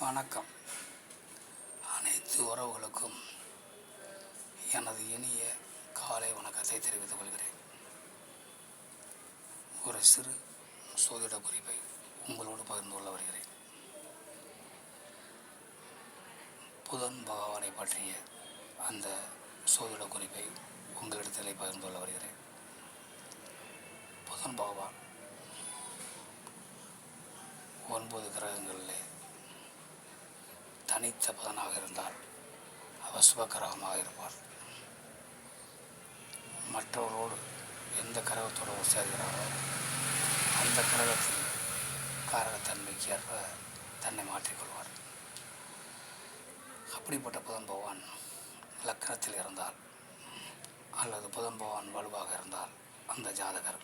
வணக்கம். அனைத்து உறவுகளுக்கும் எனது இனிய காலை வணக்கத்தை தெரிவித்துக் கொள்கிறேன். ஒரு சிறு சோதிட குறிப்பை உங்களோடு பகிர்ந்து கொள்ள வருகிறேன். புதன் பகவானை பற்றிய அந்த சோதிட குறிப்பை உங்களிடத்திலே பகிர்ந்து கொள்ள வருகிறேன். புதன் பகவான் 9 கிரகங்களிலே தனித்த புதனாக இருந்தால் அவர் சுபகிரகமாக இருப்பார். மற்றவரோடு எந்த கிரகத்தோடு சேர்கிறாரோ அந்த கிரகத்தின் காரகத்தன்மைக்கு ஏற்ப தன்னை மாற்றிக்கொள்வார். அப்படிப்பட்ட புதன் பகவான் லக்னத்தில் இருந்தால் அல்லது புதன் பகவான் வலுவாக இருந்தால் அந்த ஜாதகர்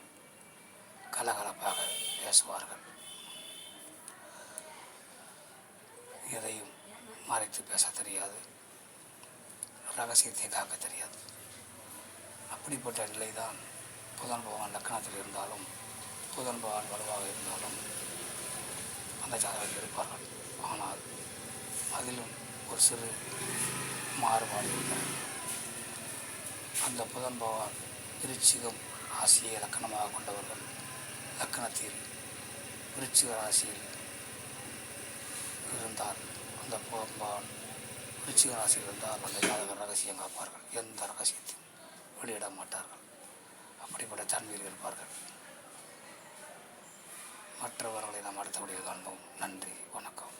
கலகலப்பாக பேசுவார்கள். எதையும் மறைத்து பேச தெரியாது, ரகசியத்தை காக்க தெரியாது. அப்படிப்பட்ட நிலைதான் புதன் பகவான் லக்னத்தில் இருந்தாலும் புதன் பகவான் வலுவாக இருந்தாலும் அந்த ஜாதகர்கள் இருப்பார்கள். ஆனால் அதிலும் ஒரு சிறு மாறுபாடு இருக்கிறது. அந்த புதன் பகவான் விருச்சிகம் ராசியை லக்கணமாக கொண்டவர்கள் லக்கணத்தில் விருச்சிக ராசியில் இருந்தால் அந்த புதன் பகவான் விருச்சிக ராசியில் இருந்தால் அந்த ஜாதகர் ரகசியம் காப்பார்கள். எந்த ரகசியத்தையும் வெளியிட மாட்டார்கள். அப்படிப்பட்ட தன்மையில் இருப்பார்கள். மற்றவர்களை நாம் அடுத்தபடியாக காண்போம். நன்றி, வணக்கம்.